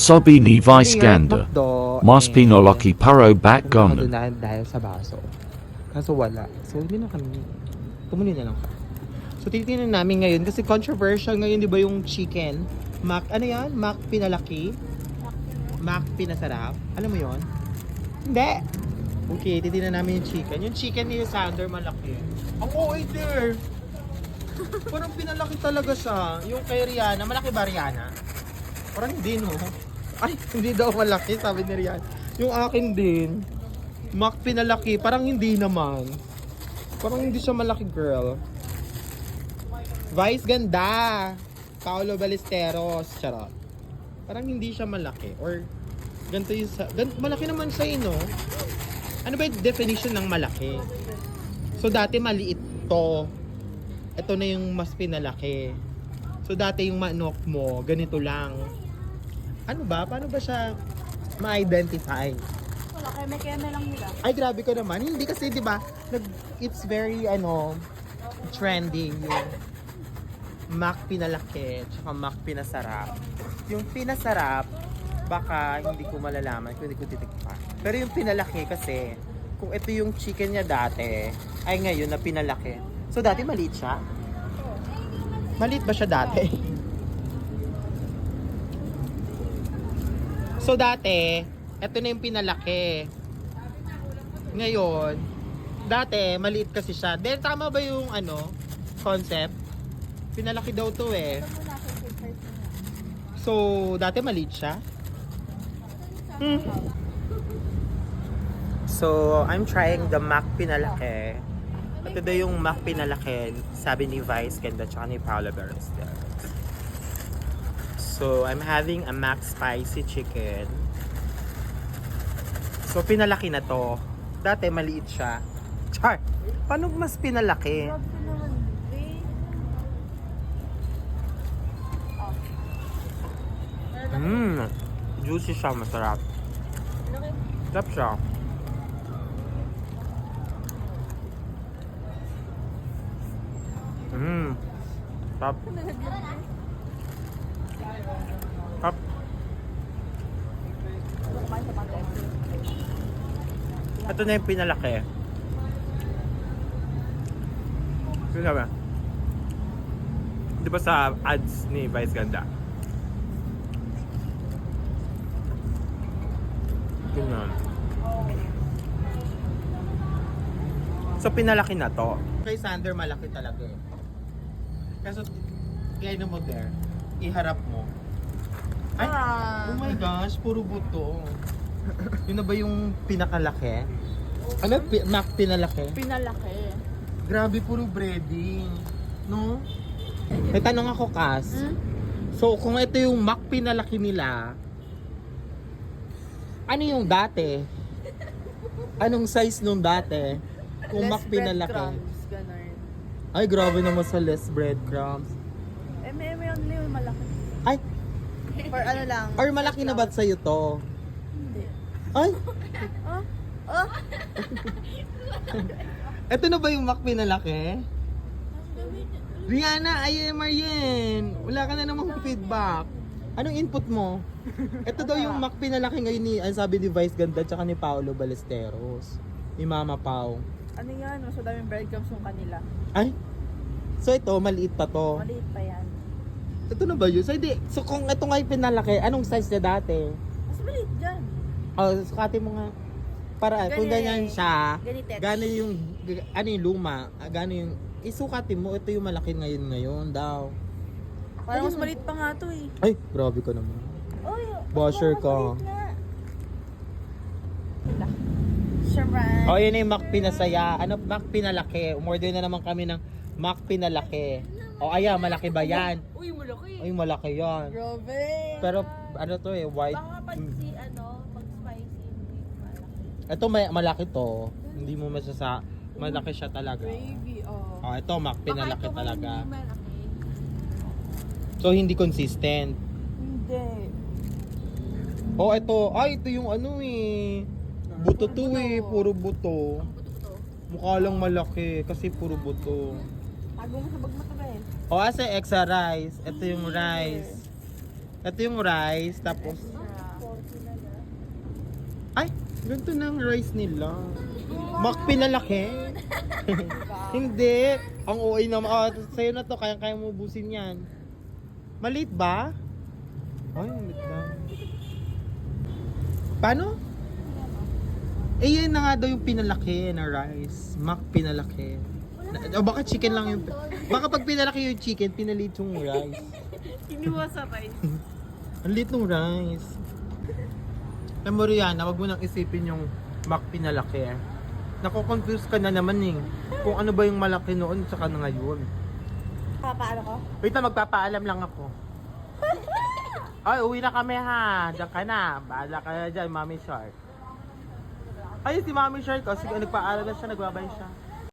Sabi ni Vice Here at Ganda, McDo, Mas Pinoloki Paro Back pumunta Gunman. na dahil sa baso. Kaso wala. So, hindi na kami. Tumuli na lang kami. So, titignan namin ngayon kasi controversial ngayon, di ba, yung chicken? Mac, ano yan? Mac pinalaki? Mac pinasarap? Alam mo yon? Hindi! Okay, titignan namin yung chicken. Yung chicken ni Sander malaki. Ang OA there! Parang pinalaki talaga siya. Yung kay Rihanna, malaki ba Rihanna? Parang hindi, no? Ay, hindi daw malaki, sabi ni Rihanna. Yung akin din, Mac pinalaki, parang hindi naman. Parang hindi siya malaki, girl. Vice ganda. Paolo Ballesteros, charot. Parang hindi siya malaki. Or, ganito yung malaki naman siya, no? Ano ba yung definition ng malaki? So, dati maliit to. Ito na yung mas pinalaki. So, dati yung manok mo, ganito lang. Ano ba? Paano ba siya ma-identify? Wala, keme-keme lang nila. Ay, grabe ko naman. Hindi kasi, di ba, it's very, trending yung Mac pinalaki, tsaka Mac pinasarap. Yung pinasarap, baka hindi ko malalaman kung hindi ko titikpa. Pero yung pinalaki kasi, kung ito yung chicken niya dati, ay ngayon na pinalaki. So, dati maliit siya? Maliit ba siya dati? So, dati, ito na yung pinalaki. Ngayon, dati, maliit kasi siya. Then, tama ba yung, concept? Pinalaki daw to eh. So, dati maliit siya? So, I'm trying the Mac pinalaki. Ito daw yung Mac pinalaki, sabi ni Vice Ganda tsaka ni Paolo Ballesteros. So, I'm having a Mac spicy chicken. So, pinalaki na to. Dati maliit siya. Char! Paano mas pinalaki? Juicy siya, masarap. Sarap siya. Sarap. Sarap. Ito na yung pinalaki. Ano sabi? Di ba sa ads ni Vice Ganda? Ganyan. So, pinalaki na to. Kay Sander, malaki talaga eh. Kaso, kaya mo there, iharap mo. Ay, oh my gosh, puro buto. Yun na ba yung pinakalaki? Ano? Mac pinalaki? Pinalaki. Grabe, puro breading. No? May tanong ako, Kas. So, kung ito yung Mac pinalaki nila, ano yung dati? Anong size nung dati? Kung Mac pinalaki. Breadcrumbs, ganun. Ay, grabe naman sa less breadcrumbs. May yung malaki. Ay, Or ano lang. or malaki na ba sa'yo to? Hindi. Ay, Oh! eto na ba yung Mac pinalaki? Rihanna, ay Marian, wala ka na namang feedback. Anong input mo? Ito daw yung Mac pinalaki ngayon ni, ang sabi ni Vice Ganda tsaka ni Paolo Ballesteros. Ni Mama Pao. Ano yan? Mas madaming breadcrumbs yung kanila. Ay, so ito, maliit pa to. Maliit pa yan. Ito na ba yun? So, hindi. So kung ito nga yung pinalaki, anong size niya dati? Mas maliit dyan. Oh, sukati mo nga. Para kung ganyan siya, Ganito. gano'n yung, ano yung luma, gano'n yung, isukatin mo, ito yung malaki ngayon daw. Parang mas maliit pa nga to eh. Ay, grabe ka naman. Oy, Basher ka. Sharan. Oh, yun na yung Mac pinasaya. Ano, Mac pinalaki. Umorder na naman kami ng Mac pinalaki. O, ayan, malaki ba yan? Uy, malaki. Ay, malaki yan. Grabe. Pero, ano to eh, white. Baka pag spicy, hindi malaki. Ito, malaki to. Hindi mo malaki siya talaga. Gravy, oh. Oh, ito, Mac pinalaki Baka ito talaga. hindi malaki. So, hindi consistent. Hindi. Oh, ito. Ay, ito yung ano eh. Buto to eh. Puro buto. Buto-buto. Mukha lang malaki kasi puro buto. Tago mo sa bag mo to, Ben. O, asa extra rice. Ito yung rice. Ito yung rice, tapos... Ay, ganito na ang rice nila. Mac pinalaki. Hindi. Ang OA naman. Oh, sa'yo na to, kaya mo ubusin yan. Maliit ba? Ay, maliit lang. Paano? Eh, yan na nga daw yung pinalaki na rice. Mac pinalaki. O baka chicken lang yung... Baka pag pinalaki yung chicken, pinalit yung rice. Kinuha sa rice. Ang lit ng rice. Alam mo, Rihanna, wag mo nang isipin yung Mac pinalaki. Nako-confuse ka na naman eh. Kung ano ba yung malaki noon saka na ngayon. Papaano ko? Wait na, magpapaalam lang ako. Ay, uwi na kami ha. Diyan ka na. Bahala ka na dyan, Mami Shark. Ay, si Mami Shark, oh, sige, nagpaalam na siya, nagbabay siya.